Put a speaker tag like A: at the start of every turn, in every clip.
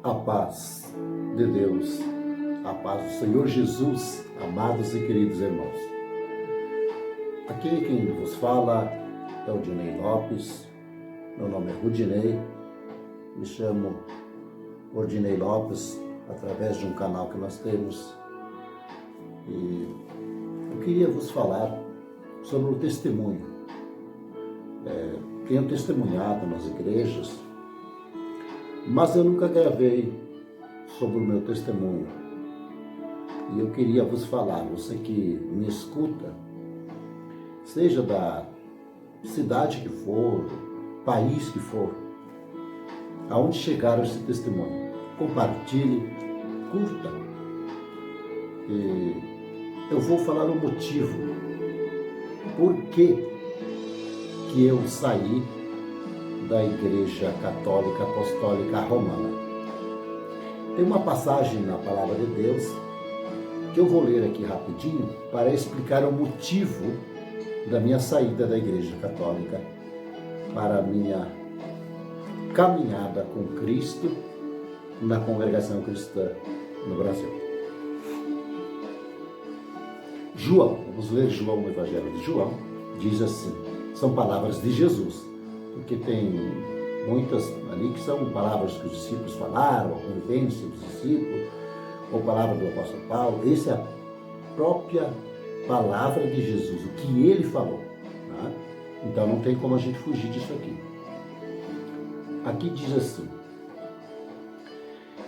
A: A paz de Deus, a paz do Senhor Jesus, amados e queridos irmãos. Aqui quem vos fala é o Dinei Lopes, meu nome é Rudinei, me chamo Ordinei Lopes, através de um canal que nós temos. E eu queria vos falar sobre o testemunho. Tenho testemunhado nas igrejas, mas eu nunca gravei sobre o meu testemunho. E eu queria vos falar, você que me escuta, seja da cidade que for, país que for, aonde chegar esse testemunho, compartilhe, curta. E eu vou falar o motivo, por que eu saí da Igreja Católica Apostólica Romana. Tem uma passagem na Palavra de Deus que eu vou ler aqui rapidinho para explicar o motivo da minha saída da Igreja Católica para a minha caminhada com Cristo na congregação cristã no Brasil. João, vamos ler João, o Evangelho de João, diz assim, são palavras de Jesus, porque tem muitas ali que são palavras que os discípulos falaram, a convivência dos discípulos, ou palavra do apóstolo Paulo. Essa é a própria palavra de Jesus, o que ele falou. Tá? Então não tem como a gente fugir disso aqui. Aqui diz assim,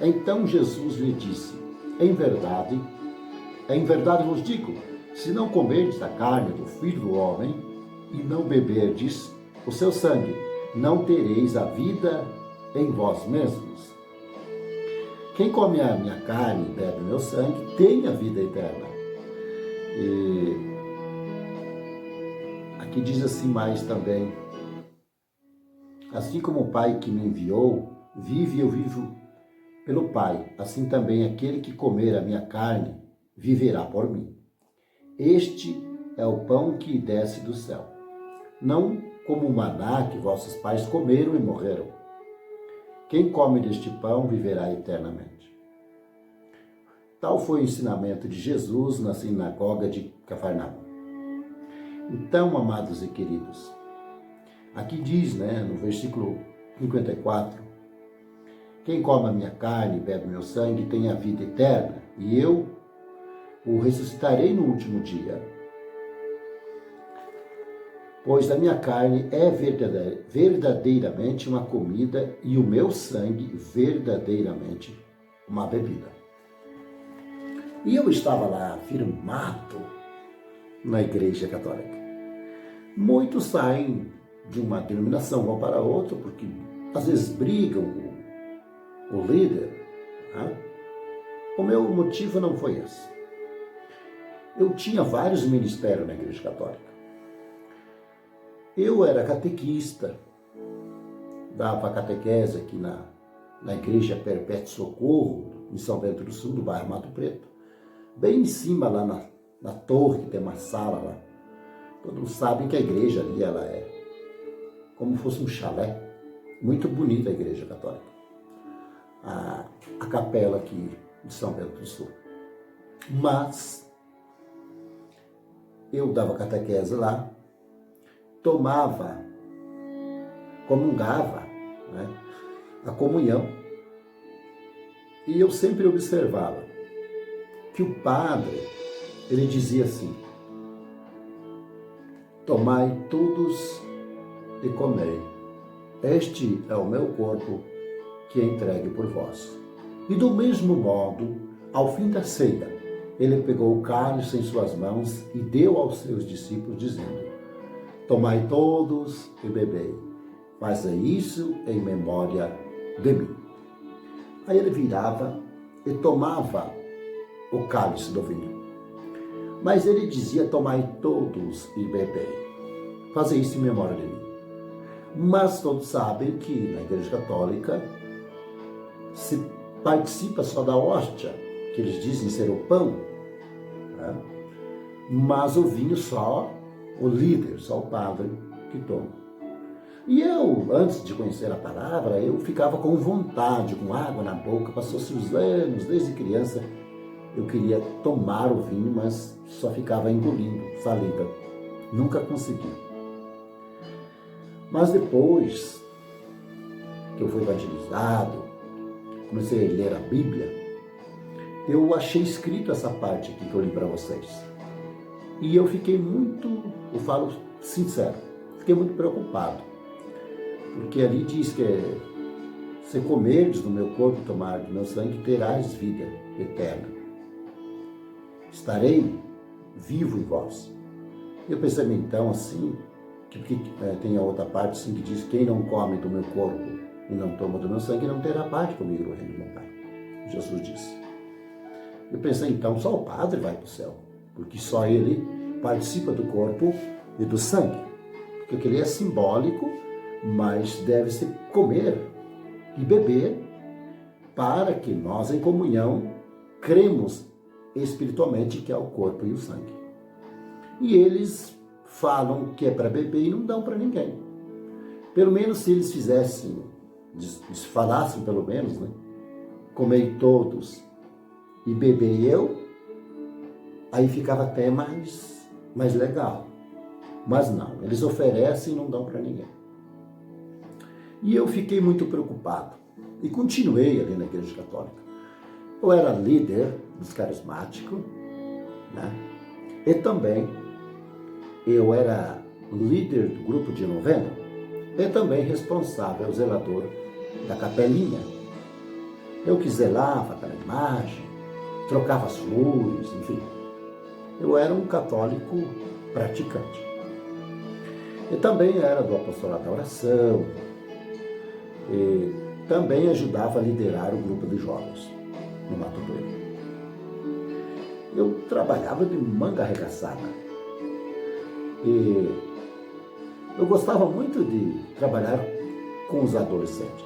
A: então Jesus lhe disse, em verdade vos digo, se não comerdes a carne do Filho do Homem e não beberdes o seu sangue, não tereis a vida em vós mesmos. Quem come a minha carne e bebe o meu sangue tem a vida eterna. E aqui diz assim mais também, assim como o Pai que me enviou vive e eu vivo pelo Pai, assim também aquele que comer a minha carne viverá por mim. Este é o pão que desce do céu, não como o maná que vossos pais comeram e morreram. Quem come deste pão viverá eternamente. Tal foi o ensinamento de Jesus na sinagoga de Cafarnaum. Então, amados e queridos, aqui diz, no versículo 54, quem come a minha carne e bebe meu sangue tem a vida eterna, e eu o ressuscitarei no último dia. Pois a minha carne é verdadeiramente uma comida e o meu sangue verdadeiramente uma bebida. E eu estava lá firmado na Igreja Católica. Muitos saem de uma denominação, vão para outra, porque às vezes brigam o líder. O meu motivo não foi esse. Eu tinha vários ministérios na Igreja Católica. Eu era catequista, dava catequese aqui na Igreja Perpétuo Socorro, em São Bento do Sul, do bairro Mato Preto, bem em cima lá na torre, que tem uma sala lá. Todos sabem que a igreja ali, ela é como se fosse um chalé. Muito bonita a Igreja Católica. A capela aqui de São Bento do Sul. Mas eu dava catequese lá, comungava a comunhão, e eu sempre observava que o padre, ele dizia assim, tomai todos e comei, este é o meu corpo que é entregue por vós. E do mesmo modo, ao fim da ceia, ele pegou o cálice em suas mãos e deu aos seus discípulos, dizendo, tomai todos e bebei, fazei isso em memória de mim. Aí ele virava e tomava o cálice do vinho. Mas ele dizia, tomai todos e bebei, fazei isso em memória de mim. Mas todos sabem que na Igreja Católica se participa só da hóstia, que eles dizem ser o pão, mas o vinho só o líder, só o padre que toma. E eu, antes de conhecer a palavra, eu ficava com vontade, com água na boca, passou-se os anos, desde criança, eu queria tomar o vinho, mas só ficava engolindo saliva, nunca consegui. Mas depois que eu fui evangelizado, comecei a ler a Bíblia, eu achei escrito essa parte aqui que eu li para vocês. E eu fiquei muito, eu falo sincero, fiquei muito preocupado. Porque ali diz que se comerdes do meu corpo e tomar do meu sangue, terás vida eterna. Estarei vivo em vós. Eu pensei então assim, que tem a outra parte assim, que diz, quem não come do meu corpo e não toma do meu sangue, não terá parte comigo no reino do meu Pai. Jesus disse. Eu pensei então, só o Padre vai para o céu, porque só ele participa do corpo e do sangue. Porque aquele é simbólico, mas deve-se comer e beber para que nós, em comunhão, cremos espiritualmente que é o corpo e o sangue. E eles falam que é para beber e não dão para ninguém. Pelo menos se eles fizessem, se falassem pelo menos, né? Comei todos e beber eu, aí ficava até mais legal. Mas não, eles oferecem e não dão para ninguém. E eu fiquei muito preocupado. E continuei ali na Igreja Católica. Eu era líder dos carismáticos, né? E também eu era líder do grupo de novena e também responsável, zelador da capelinha. Eu que zelava pela imagem, trocava as flores, enfim. Eu era um católico praticante. E também era do apostolado da oração, e também ajudava a liderar o grupo de jovens no Mato Grosso. Eu trabalhava de manga arregaçada. E eu gostava muito de trabalhar com os adolescentes.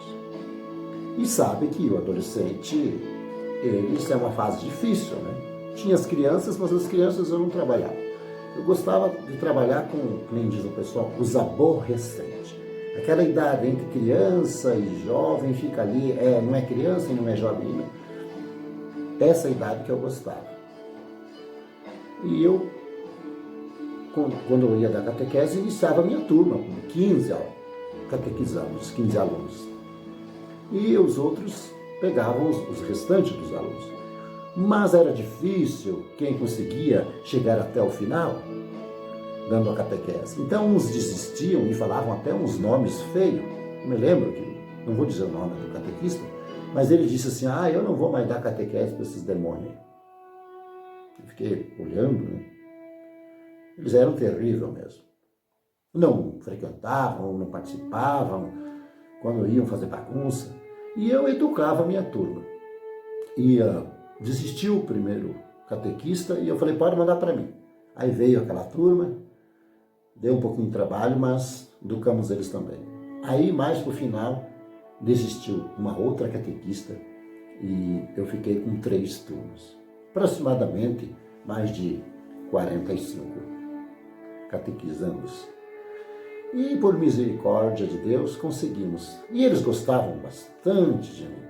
A: E sabe que o adolescente, isso é uma fase difícil, né? Tinha as crianças, mas as crianças eu não trabalhava. Eu gostava de trabalhar com, como diz o pessoal, os aborrecentes. Aquela idade entre criança e jovem fica ali, não é criança e não é jovem, né? Essa idade que eu gostava. E eu, quando eu ia dar catequese, iniciava a minha turma, com 15 catequizamos, 15 alunos. E os outros pegavam os restantes dos alunos. Mas era difícil quem conseguia chegar até o final, dando a catequese. Então uns desistiam e falavam até uns nomes feios. Eu me lembro que, não vou dizer o nome do catequista, mas ele disse assim, eu não vou mais dar catequese para esses demônios. Eu fiquei olhando, né? Eles eram terríveis mesmo. Não frequentavam, não participavam, quando iam fazer bagunça. E eu educava a minha turma. Desistiu o primeiro catequista e eu falei, pode mandar para mim. Aí veio aquela turma, deu um pouquinho de trabalho, mas educamos eles também. Aí, mais pro final, desistiu uma outra catequista e eu fiquei com 3 turmas. Aproximadamente mais de 45 catequizandos. E por misericórdia de Deus conseguimos. E eles gostavam bastante de mim.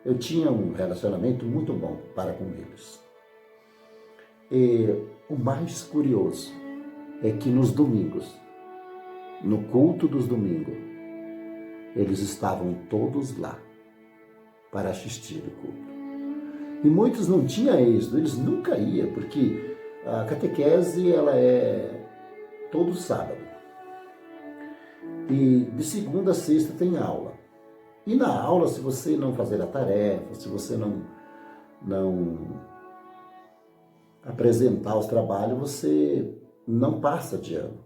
A: Eu tinha um relacionamento muito bom para com eles. E o mais curioso é que nos domingos, no culto dos domingos, eles estavam todos lá para assistir o culto. E muitos não tinham êxito, eles nunca iam, porque a catequese ela é todo sábado. E de segunda a sexta tem aula. E na aula, se você não fazer a tarefa, se você não apresentar os trabalhos, você não passa de ano.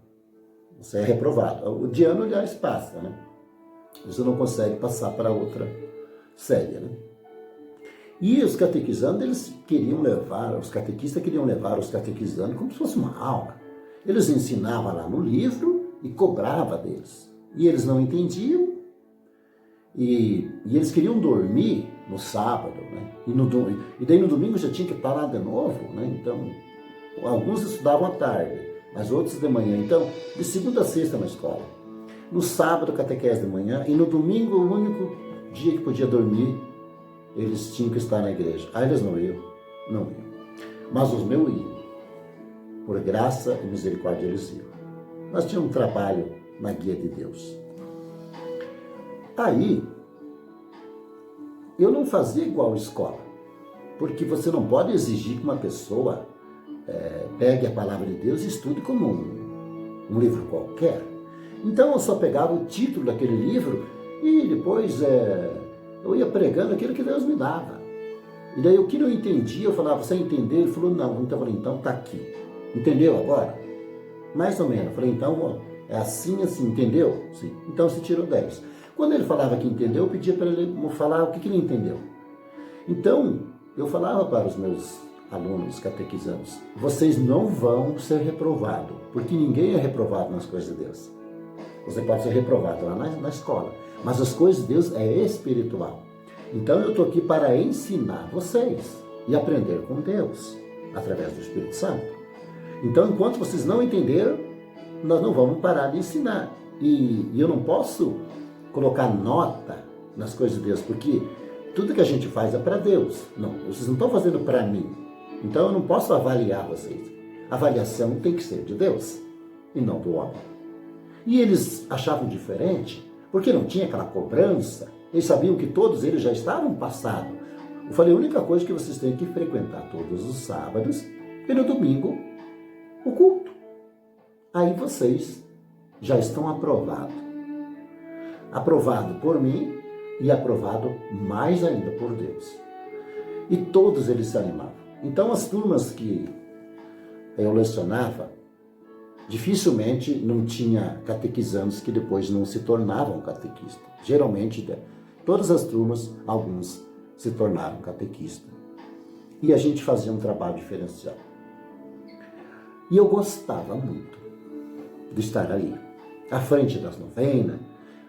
A: Você é reprovado. O de ano, aliás, passa, né? Você não consegue passar para outra série, né? E os catequizandos, eles queriam levar, os catequistas queriam levar os catequizandos como se fosse uma aula. Eles ensinavam lá no livro e cobrava deles. E eles não entendiam. E eles queriam dormir no sábado, né? E daí no domingo já tinha que estar lá de novo, né? Então, alguns estudavam à tarde, mas outros de manhã. Então, de segunda a sexta na escola. No sábado, catequese de manhã, e no domingo, o único dia que podia dormir, eles tinham que estar na igreja. Aí eles não iam. Mas os meus iam. Por graça e misericórdia eles iam. Nós tínhamos um trabalho na guia de Deus. Aí, eu não fazia igual a escola, porque você não pode exigir que uma pessoa pegue a palavra de Deus e estude como um livro qualquer. Então eu só pegava o título daquele livro e depois eu ia pregando aquilo que Deus me dava. E daí o que não entendia, eu falava, você entendeu? Ele falou, não. Então eu falei, então tá aqui. Entendeu agora? Mais ou menos. Eu falei, então é assim, entendeu? Sim. Então você tirou 10. Quando ele falava que entendeu, eu pedia para ele falar o que ele entendeu. Então, eu falava para os meus alunos catequizandos, vocês não vão ser reprovados, porque ninguém é reprovado nas coisas de Deus. Você pode ser reprovado lá na escola, mas as coisas de Deus é espiritual. Então eu estou aqui para ensinar vocês e aprender com Deus, através do Espírito Santo. Então, enquanto vocês não entenderam, nós não vamos parar de ensinar. E eu não posso colocar nota nas coisas de Deus, porque tudo que a gente faz é para Deus. Não, vocês não estão fazendo para mim. Então eu não posso avaliar vocês. A avaliação tem que ser de Deus e não do homem. E eles achavam diferente, porque não tinha aquela cobrança. Eles sabiam que todos eles já estavam passados. Eu falei, a única coisa que vocês têm que frequentar todos os sábados e no domingo o culto. Aí vocês já estão aprovados. Aprovado por mim e aprovado mais ainda por Deus. E todos eles se animavam. Então as turmas que eu lecionava, dificilmente não tinha catequizandos que depois não se tornavam catequistas. Geralmente, todas as turmas, alguns se tornaram catequistas. E a gente fazia um trabalho diferenciado. E eu gostava muito de estar ali, à frente das novenas.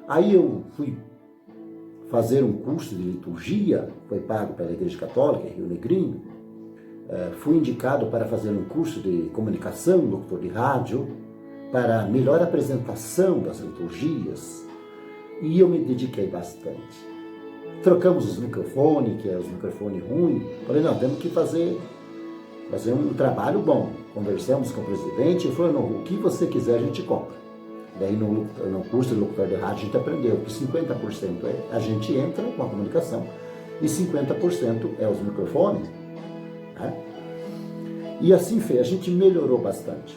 A: Aí eu fui fazer um curso de liturgia, foi pago pela Igreja Católica, em Rio Negrinho. Fui indicado para fazer um curso de comunicação, locutor de rádio, para melhor apresentação das liturgias. E eu me dediquei bastante. Trocamos os microfones, que é os microfones ruins. Falei, não, temos que fazer um trabalho bom. Conversamos com o presidente, ele falou, não, o que você quiser a gente compra. Daí no curso de locutor de rádio a gente aprendeu que 50% a gente entra com a comunicação e 50% é os microfones. Né? E assim fez, a gente melhorou bastante.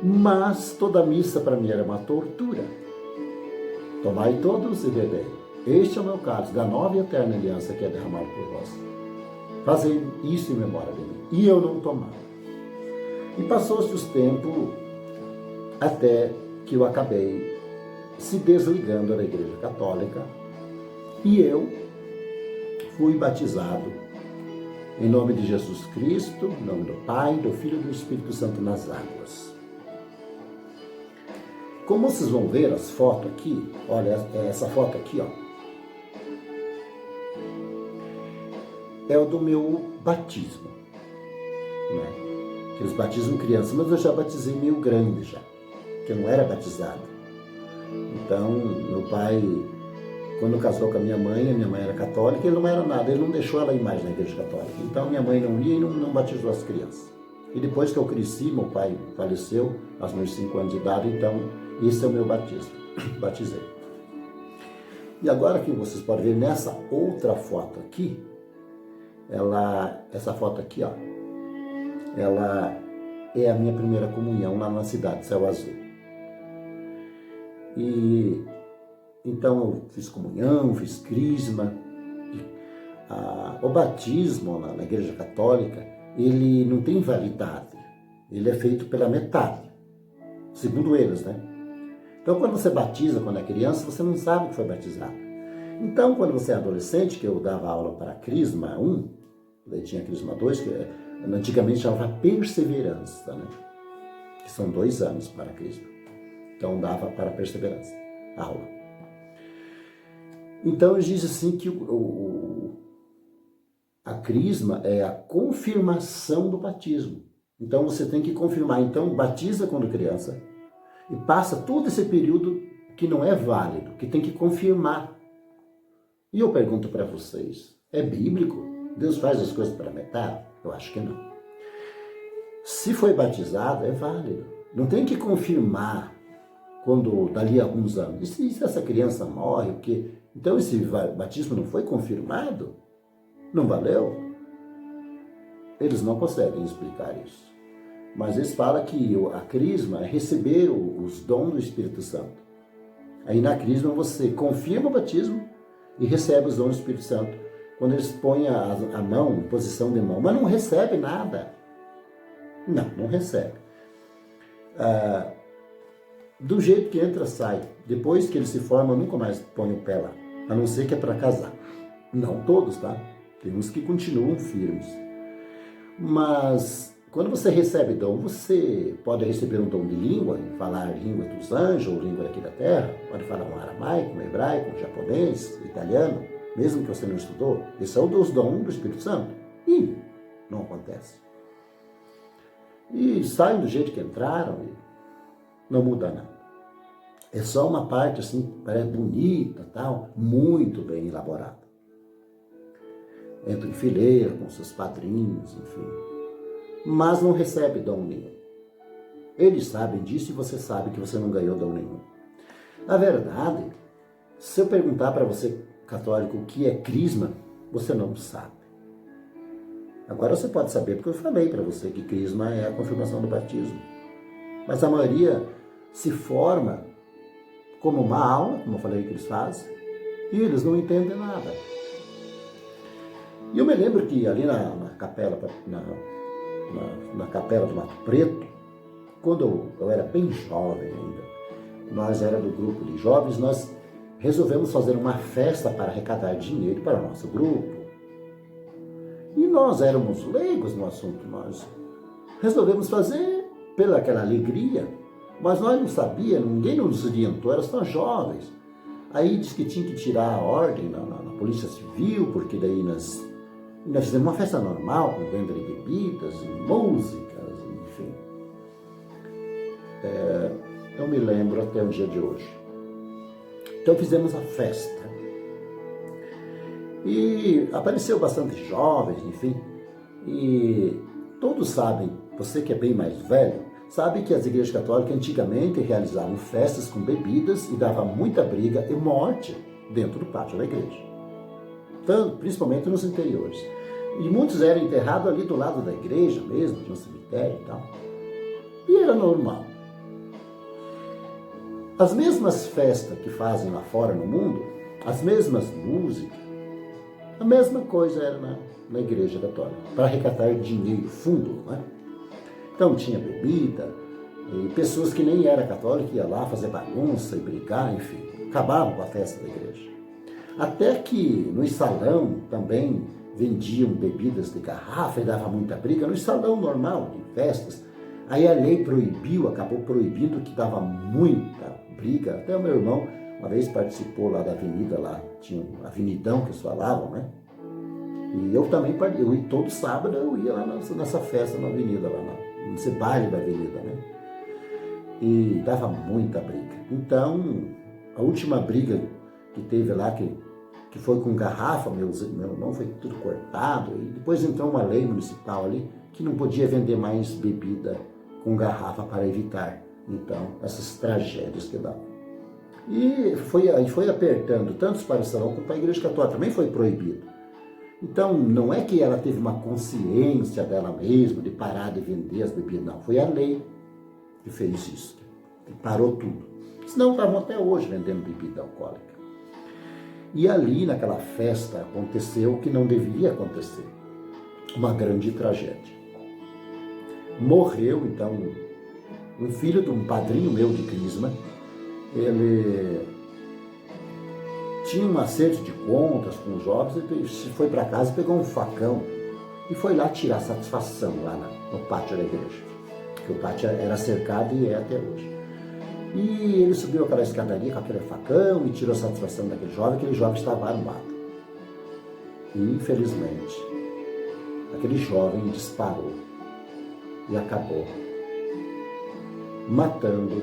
A: Mas toda missa para mim era uma tortura. Tomai todos e bebei. Este é o meu cálice, da nova e eterna aliança que é derramado por vós. Fazei isso em memória de mim. E eu não tomava. E passou-se os tempos até que eu acabei se desligando da Igreja Católica e eu fui batizado em nome de Jesus Cristo, em nome do Pai, do Filho e do Espírito Santo nas águas. Como vocês vão ver as fotos aqui, olha, essa foto aqui, ó, é o do meu batismo, né? Que eles batizam criança, mas eu já batizei meio grande já, que eu não era batizado. Então, meu pai, quando casou com a minha mãe era católica, ele não era nada, ele não deixou ela ir mais na igreja católica. Então, minha mãe não ia e não batizou as crianças. E depois que eu cresci, meu pai faleceu aos meus 5 anos de idade, então, esse é o meu batismo. Batizei. E agora que vocês podem ver nessa outra foto aqui, essa foto aqui, ó, ela é a minha primeira comunhão lá na cidade de Céu Azul. E então eu fiz comunhão, fiz crisma. O batismo na Igreja Católica, ele não tem validade. Ele é feito pela metade, segundo eles, né? Então, quando você batiza, quando é criança, você não sabe que foi batizado. Então, quando você é adolescente, que eu dava aula para Crisma 1, daí tinha Crisma 2, que antigamente chamava Perseverança, né? Que são 2 anos para Crisma. Então, dava para Perseverança, aula. Então, diz assim que a Crisma é a confirmação do batismo. Então, você tem que confirmar. Então, batiza quando criança, e passa todo esse período que não é válido, que tem que confirmar. E eu pergunto para vocês, é bíblico? Deus faz as coisas para metade? Eu acho que não. Se foi batizado, é válido. Não tem que confirmar quando dali a alguns anos. E se essa criança morre, o quê? Então esse batismo não foi confirmado? Não valeu? Eles não conseguem explicar isso. Mas eles falam que a crisma é receber os dons do Espírito Santo. Aí na crisma você confirma o batismo e recebe os dons do Espírito Santo. Quando eles põem a mão em posição de mão, mas não recebe nada. Não recebe. Do jeito que entra, sai. Depois que ele se forma, nunca mais põe o pé lá. A não ser que é para casar. Não todos, tá? Tem uns que continuam firmes. Mas quando você recebe dom, você pode receber um dom de língua, falar língua dos anjos ou língua aqui da terra, pode falar um aramaico, um hebraico, um japonês, um italiano, mesmo que você não estudou. Esse é um dos dons do Espírito Santo. E não acontece. E saem do jeito que entraram e não muda nada. É só uma parte assim, parece bonita, tal, muito bem elaborada. Entra em fileira com seus padrinhos, enfim. Mas não recebe dom nenhum. Eles sabem disso e você sabe que você não ganhou dom nenhum. Na verdade, se eu perguntar para você, católico, o que é crisma, você não sabe. Agora você pode saber, porque eu falei para você que crisma é a confirmação do batismo. Mas a maioria se forma como uma aula, como eu falei que eles fazem, e eles não entendem nada. E eu me lembro que ali na capela, na capela do Mato Preto, quando eu era bem jovem ainda, nós era do grupo de jovens, nós resolvemos fazer uma festa para arrecadar dinheiro para o nosso grupo. E nós éramos leigos no assunto, nós resolvemos fazer pela aquela alegria, mas nós não sabíamos, ninguém nos orientou, eram só jovens. Aí disse que tinha que tirar a ordem na Polícia Civil, porque daí nós fizemos uma festa normal, com venda de bebidas, e músicas, enfim. Eu me lembro até o dia de hoje. Então fizemos a festa. E apareceu bastante jovens, enfim. E todos sabem, você que é bem mais velho, sabe que as igrejas católicas antigamente realizavam festas com bebidas e dava muita briga e morte dentro do pátio da igreja. Tanto, principalmente nos interiores. E muitos eram enterrados ali do lado da igreja mesmo, no cemitério e tal. E era normal. As mesmas festas que fazem lá fora no mundo, as mesmas músicas, a mesma coisa era na igreja católica, para arrecadar dinheiro, fundo, né? Então tinha bebida, e pessoas que nem eram católicas iam lá fazer bagunça e brigar, enfim, acabavam com a festa da igreja. Até que no salão também vendiam bebidas de garrafa e dava muita briga, no salão normal de festas. Aí a lei proibiu, acabou proibindo, que dava muita briga. Até o meu irmão uma vez participou lá da avenida, lá tinha um avenidão que eles falavam, né? E eu também, todo sábado eu ia lá nessa festa na avenida, lá nesse baile da avenida, né? E dava muita briga. Então, a última briga que teve lá, que foi com garrafa, meu irmão foi tudo cortado, e depois entrou uma lei municipal ali que não podia vender mais bebida com garrafa para evitar, então, essas tragédias que davam. E foi apertando, tanto para o salão como para a igreja católica, também foi proibido. Então, não é que ela teve uma consciência dela mesma de parar de vender as bebidas, não. Foi a lei que fez isso, que parou tudo. Senão estavam até hoje vendendo bebida alcoólica. E ali, naquela festa, aconteceu o que não deveria acontecer. Uma grande tragédia. Morreu, então, um filho de um padrinho meu de crisma. Ele tinha um acerto de contas com os jovens, e foi para casa, pegou um facão e foi lá tirar satisfação lá no pátio da igreja. Porque o pátio era cercado e é até hoje. E ele subiu aquela escadaria com aquele facão e tirou satisfação daquele jovem estava armado. E infelizmente, aquele jovem disparou e acabou matando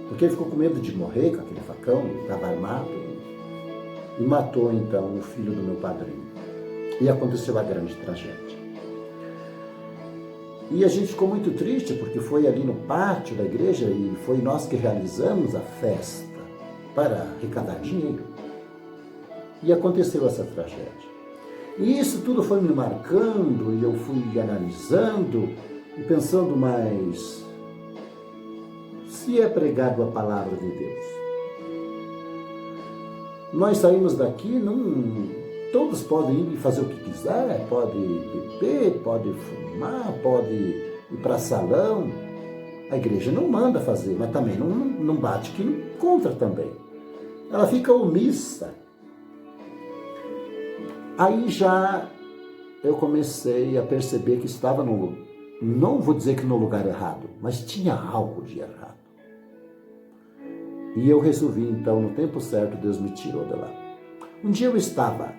A: porque ele ficou com medo de morrer com aquele facão, ele estava armado, e matou então o filho do meu padrinho. E aconteceu a grande tragédia. E a gente ficou muito triste, porque foi ali no pátio da igreja e foi nós que realizamos a festa para arrecadar dinheiro. E aconteceu essa tragédia. E isso tudo foi me marcando, e eu fui analisando e pensando mais, se é pregado a palavra de Deus. Nós saímos daqui, todos podem ir fazer o que quiser, pode beber, pode fumar, pode ir para salão. A igreja não manda fazer, mas também não bate que contra também. Ela fica omissa. Aí já eu comecei a perceber que estava não vou dizer que no lugar errado, mas tinha algo de errado. E eu resolvi então, no tempo certo, Deus me tirou de lá. Um dia eu estava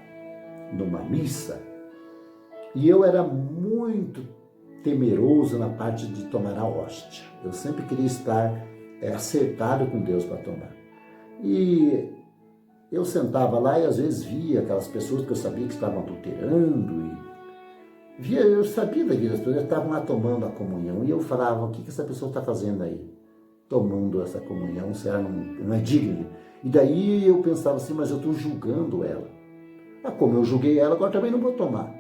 A: numa missa e eu era muito temeroso na parte de tomar a hóstia. Eu sempre queria estar acertado com Deus para tomar. E eu sentava lá e às vezes via aquelas pessoas que eu sabia que estavam adulterando e eu sabia da vida das pessoas, estavam lá tomando a comunhão e eu falava, o que essa pessoa está fazendo aí? Tomando essa comunhão, se ela não é digna. E daí eu pensava assim, mas eu estou julgando ela. Como eu julguei ela, agora também não vou tomar.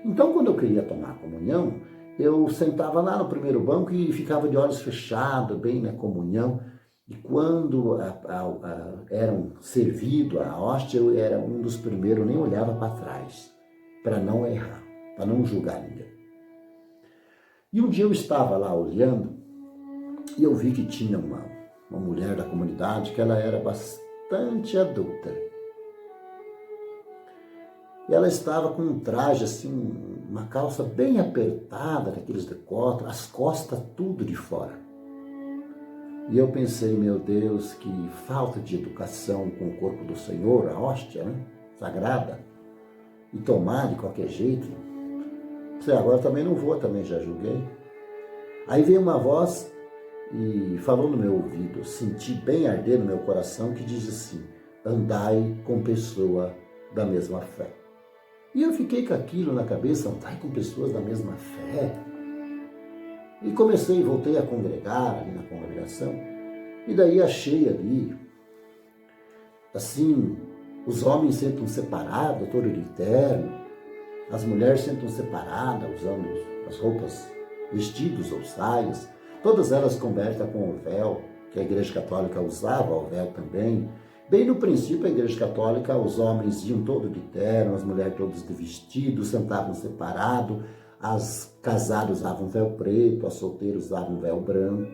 A: Então, quando eu queria tomar a comunhão, eu sentava lá no primeiro banco e ficava de olhos fechados, bem na comunhão. E quando eram servido a hóstia, eu era um dos primeiros, nem olhava para trás, para não errar, para não julgar ninguém. E um dia eu estava lá olhando e eu vi que tinha uma mulher da comunidade que ela era bastante adulta. E ela estava com um traje assim, uma calça bem apertada, daqueles decotes, as costas tudo de fora. E eu pensei, meu Deus, que falta de educação com o corpo do Senhor, a hóstia, né? Sagrada, e tomar de qualquer jeito. Agora também não vou, também já julguei. Aí veio uma voz e falou no meu ouvido, senti bem arder no meu coração, que diz assim, andai com pessoa da mesma fé. E eu fiquei com aquilo na cabeça, andai com pessoas da mesma fé. E voltei a congregar ali na congregação, e daí achei ali, assim, os homens sentam separados, todo de terno, as mulheres sentam separadas, usando as roupas, vestidos ou saias, todas elas cobertas com o véu, que a Igreja Católica usava, o véu também. Bem no princípio, a Igreja Católica, os homens iam todos de terno, as mulheres todas de vestido, sentavam separados, as casadas usavam véu preto, as solteiras usavam véu branco.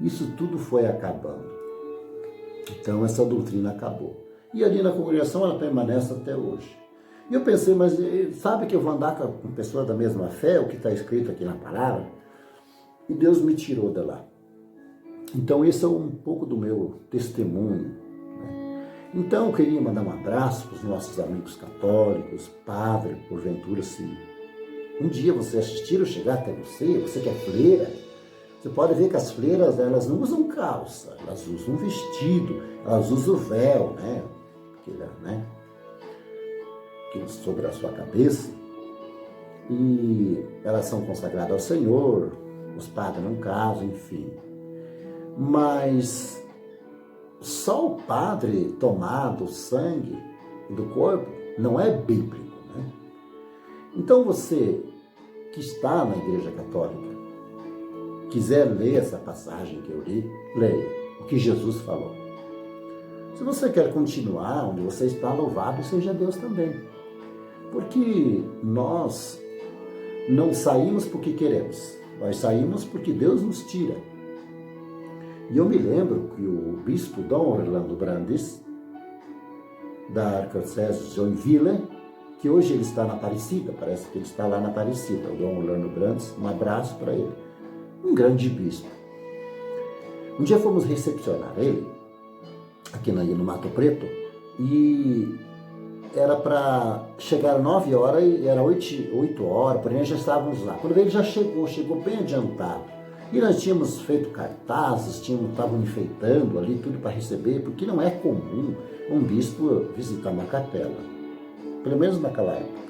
A: Isso tudo foi acabando. Então essa doutrina acabou. E ali na congregação ela permanece até hoje. E eu pensei, mas sabe que eu vou andar com pessoas da mesma fé, o que está escrito aqui na palavra? E Deus me tirou de lá. Então esse é um pouco do meu testemunho. Então eu queria mandar um abraço para os nossos amigos católicos, padre, porventura se um dia você assistir ou chegar até você que é freira, você pode ver que as freiras, elas não usam calça, elas usam um vestido, elas usam o véu, aquele sobre a sua cabeça, e elas são consagradas ao Senhor, os padres não casam, enfim. Mas só o padre tomar do sangue do corpo não é bíblico. Então você que está na Igreja Católica, quiser ler essa passagem que eu li, leia o que Jesus falou. Se você quer continuar onde você está, louvado seja Deus também. Porque nós não saímos porque queremos, nós saímos porque Deus nos tira. E eu me lembro que o bispo Dom Orlando Brandes, da Arquidiocese de Joinville, que hoje ele está na Aparecida, parece que ele está lá na Aparecida, o Dom Orlando Brandes, um abraço para ele, um grande bispo. Um dia fomos recepcionar ele, aqui no Mato Preto, e era para chegar 9 horas, e era 8 horas, porém já estávamos lá. Quando ele já chegou bem adiantado, E nós tínhamos feito cartazes, estavam enfeitando ali tudo para receber, porque não é comum um bispo visitar uma capela, pelo menos naquela época.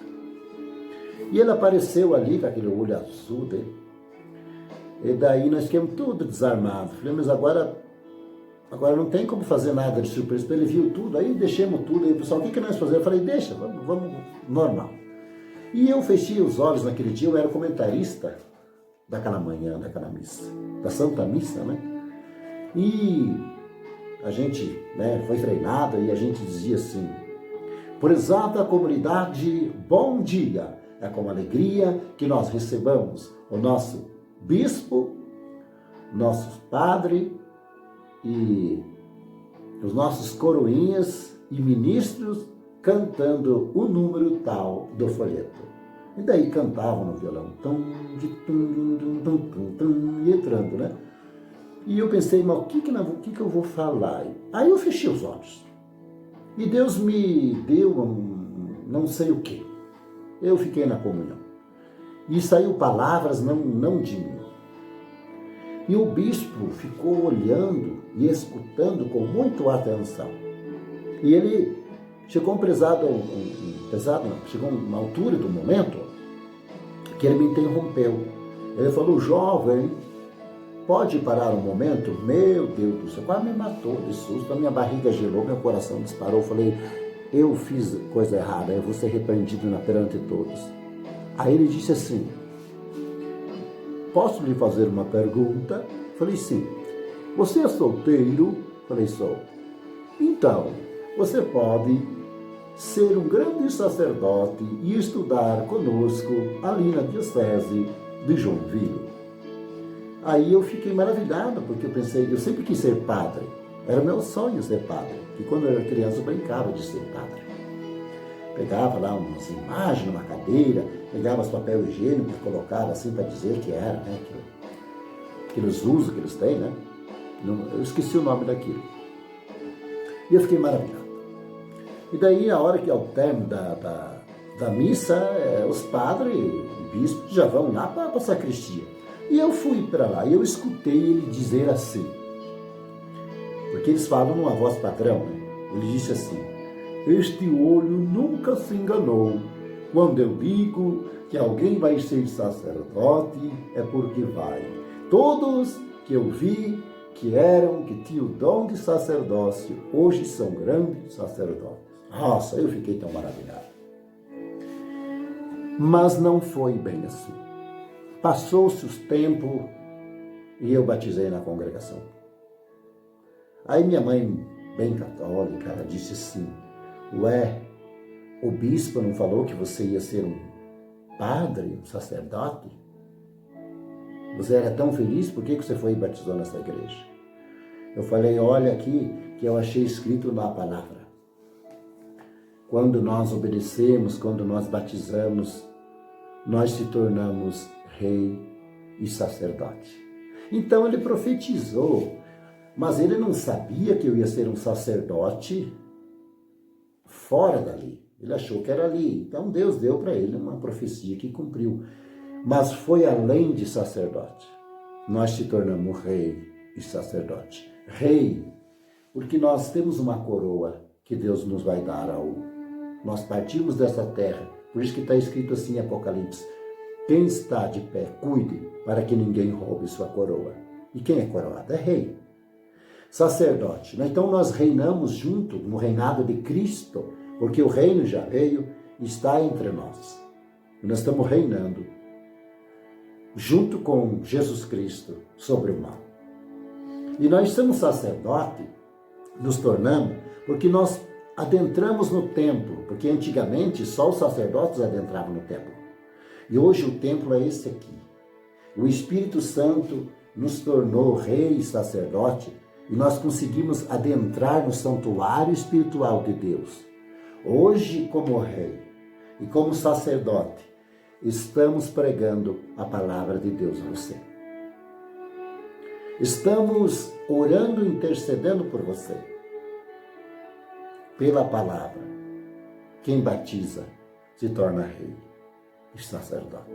A: E ele apareceu ali com aquele olho azul dele, e daí nós ficamos tudo desarmados. Falei, mas agora não tem como fazer nada de surpresa. Ele viu tudo, aí deixamos tudo, aí o pessoal, o que nós fazemos? Eu falei, deixa, vamos normal. E eu fechei os olhos naquele dia, eu era comentarista daquela manhã, daquela missa, da Santa Missa, né? E a gente, né, foi treinado e a gente dizia assim, prezada comunidade, bom dia! É com alegria que nós recebamos o nosso bispo, nosso padre e os nossos coroinhas e ministros cantando o número tal do folheto. E daí cantavam no violão, e entrando, né? E eu pensei, mas o que eu vou falar? Aí eu fechei os olhos. E Deus me deu não sei o quê. Eu fiquei na comunhão. E saiu palavras não de mim. E o bispo ficou olhando e escutando com muita atenção. E ele chegou chegou uma altura do momento que ele me interrompeu. Ele falou, jovem, pode parar um momento? Meu Deus do céu, quase me matou de susto, a minha barriga gelou, meu coração disparou. Eu falei, eu fiz coisa errada, eu vou ser repreendido perante todos. Aí ele disse assim, posso lhe fazer uma pergunta? Falei, sim. Você é solteiro? Falei, sou. Então, você pode ser um grande sacerdote e estudar conosco ali na diocese de Joinville. Aí eu fiquei maravilhado, porque eu pensei, eu sempre quis ser padre. Era meu sonho ser padre. E quando eu era criança eu brincava de ser padre. Pegava lá umas imagens numa cadeira, pegava os papel higiênico e colocava assim para dizer que era, né? Aqueles usos que eles têm, né? Eu esqueci o nome daquilo. E eu fiquei maravilhado. E daí, a hora que ao término da missa, os padres e bispos já vão lá para a sacristia. E eu fui para lá e eu escutei ele dizer assim, porque eles falam numa voz padrão, né? Ele disse assim, este olho nunca se enganou. Quando eu digo que alguém vai ser sacerdote, é porque vai. Todos que eu vi que tinham o dom de sacerdócio, hoje são grandes sacerdotes. Nossa, eu fiquei tão maravilhado. Mas não foi bem assim. Passou-se os tempos e eu batizei na congregação. Aí minha mãe, bem católica, ela disse assim, ué, o bispo não falou que você ia ser um padre, um sacerdote? Você era tão feliz, por que você foi e batizou nessa igreja? Eu falei, olha aqui, que eu achei escrito na palavra. Quando nós obedecemos, quando nós batizamos, nós se tornamos rei e sacerdote. Então ele profetizou, mas ele não sabia que eu ia ser um sacerdote fora dali. Ele achou que era ali. Então Deus deu para ele uma profecia que cumpriu. Mas foi além de sacerdote. Nós se tornamos rei e sacerdote. Rei, porque nós temos uma coroa que Deus nos vai dar nós partimos dessa terra. Por isso que está escrito assim em Apocalipse, quem está de pé, cuide para que ninguém roube sua coroa. E quem é coroado? É rei. Sacerdote. Então nós reinamos junto no reinado de Cristo, porque o reino já veio e está entre nós. E nós estamos reinando junto com Jesus Cristo sobre o mal. E nós somos sacerdote, nos tornamos, porque nós adentramos no templo, porque antigamente só os sacerdotes adentravam no templo. E hoje o templo é esse aqui. O Espírito Santo nos tornou rei e sacerdote e nós conseguimos adentrar no santuário espiritual de Deus. Hoje, como rei e como sacerdote, estamos pregando a palavra de Deus a você. Estamos orando e intercedendo por você. Pela palavra, quem batiza se torna rei e sacerdote.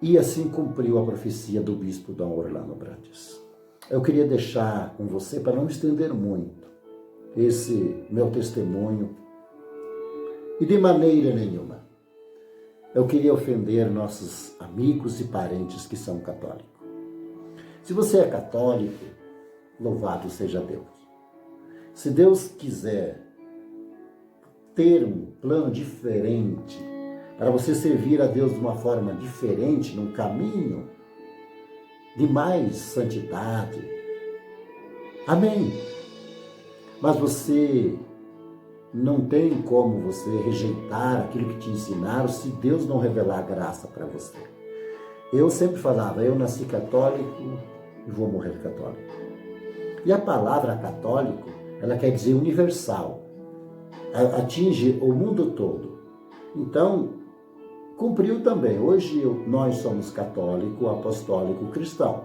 A: E assim cumpriu a profecia do bispo Dom Orlando Brandes. Eu queria deixar com você, para não me estender muito, esse meu testemunho. E de maneira nenhuma eu queria ofender nossos amigos e parentes que são católicos. Se você é católico, louvado seja Deus. Se Deus quiser ter um plano diferente, para você servir a Deus de uma forma diferente, num caminho de mais santidade, amém. Mas você não tem como você rejeitar aquilo que te ensinaram se Deus não revelar a graça para você. Eu sempre falava, eu nasci católico e vou morrer católico. E a palavra católico, ela quer dizer universal, atinge o mundo todo. Então, cumpriu também. Hoje nós somos católico, apostólico, cristão.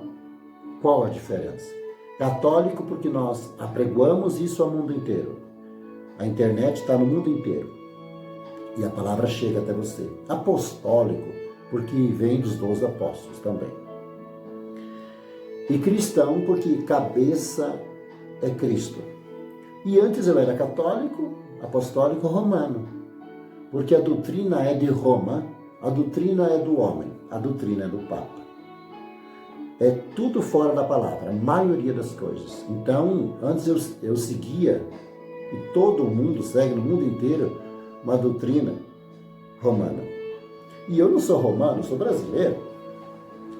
A: Qual a diferença? Católico porque nós apregoamos isso ao mundo inteiro. A internet está no mundo inteiro. E a palavra chega até você. Apostólico porque vem dos 12 apóstolos também. E cristão porque cabeça é Cristo. E antes eu era católico, apostólico, romano. Porque a doutrina é de Roma, a doutrina é do homem, a doutrina é do Papa. É tudo fora da palavra, a maioria das coisas. Então, antes eu seguia, e todo mundo segue no mundo inteiro, uma doutrina romana. E eu não sou romano, eu sou brasileiro,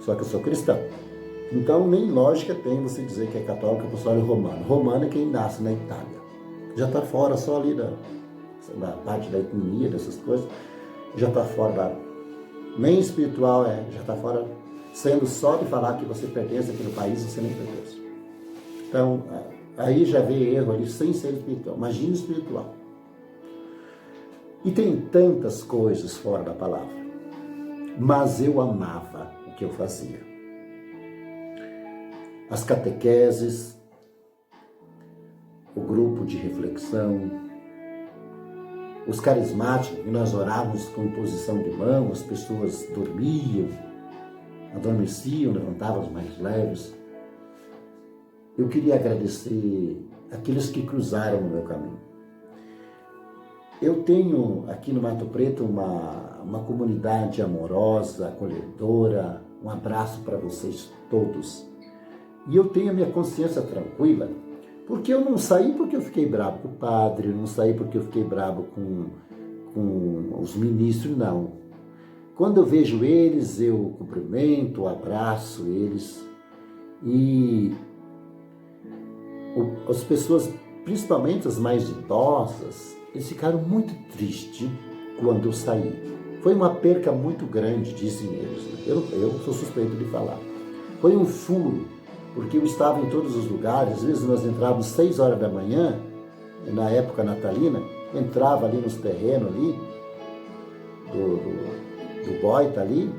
A: só que eu sou cristão. Então, nem lógica tem você dizer que é católico, apostólico, romano. Romano é quem nasce na Itália. Já está fora só ali da parte da etnia, dessas coisas, já está fora da... Nem espiritual já está fora, sendo só de falar que você pertence àquele país, você nem pertence. Então, aí já vê erro ali, sem ser espiritual. Imagina espiritual. E tem tantas coisas fora da palavra. Mas eu amava o que eu fazia. As catequeses, o grupo de reflexão, os carismáticos, que nós orávamos com imposição de mão, as pessoas dormiam, adormeciam, levantavam os mais leves. Eu queria agradecer aqueles que cruzaram no meu caminho. Eu tenho aqui no Mato Preto uma comunidade amorosa, acolhedora, um abraço para vocês todos. E eu tenho a minha consciência tranquila, porque eu não saí porque eu fiquei bravo com o padre, não saí porque eu fiquei bravo com os ministros, não. Quando eu vejo eles, eu cumprimento, abraço eles. E as pessoas, principalmente as mais idosas, eles ficaram muito tristes quando eu saí. Foi uma perca muito grande, dizem eles. Eu sou suspeito de falar. Foi um furo, porque eu estava em todos os lugares. Às vezes nós entrávamos 6 horas da manhã, na época natalina, entrava ali nos terrenos ali, do Boita ali,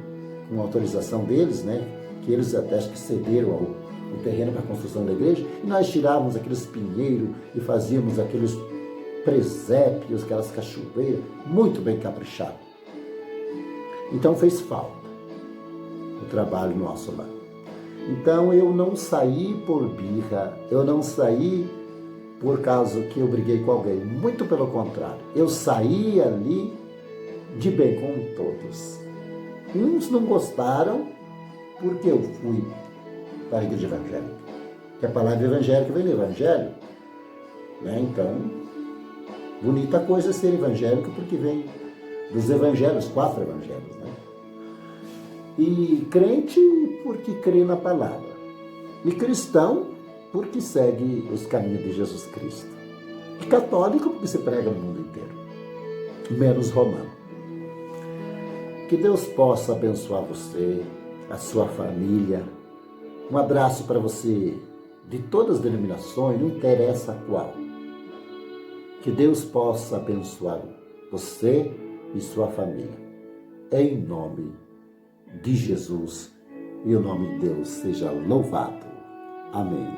A: com autorização deles, né? Que eles até acho que cederam o terreno para a construção da igreja, e nós tirávamos aqueles pinheiros e fazíamos aqueles presépios, aquelas cachoeiras, muito bem caprichado. Então fez falta o trabalho nosso lá. Então eu não saí por birra, eu não saí por causa que eu briguei com alguém, muito pelo contrário, eu saí ali de bem com todos. Uns não gostaram porque eu fui para a igreja evangélica, que a palavra evangélica vem do evangelho, né? Então, bonita coisa é ser evangélico porque vem dos evangelhos, 4 evangelhos, né? E crente porque crê na palavra, e cristão porque segue os caminhos de Jesus Cristo, e católico porque se prega no mundo inteiro, menos romano. Que Deus possa abençoar você, a sua família. Um abraço para você de todas as denominações, não interessa qual. Que Deus possa abençoar você e sua família. Em nome de Jesus, e o nome de Deus seja louvado. Amém.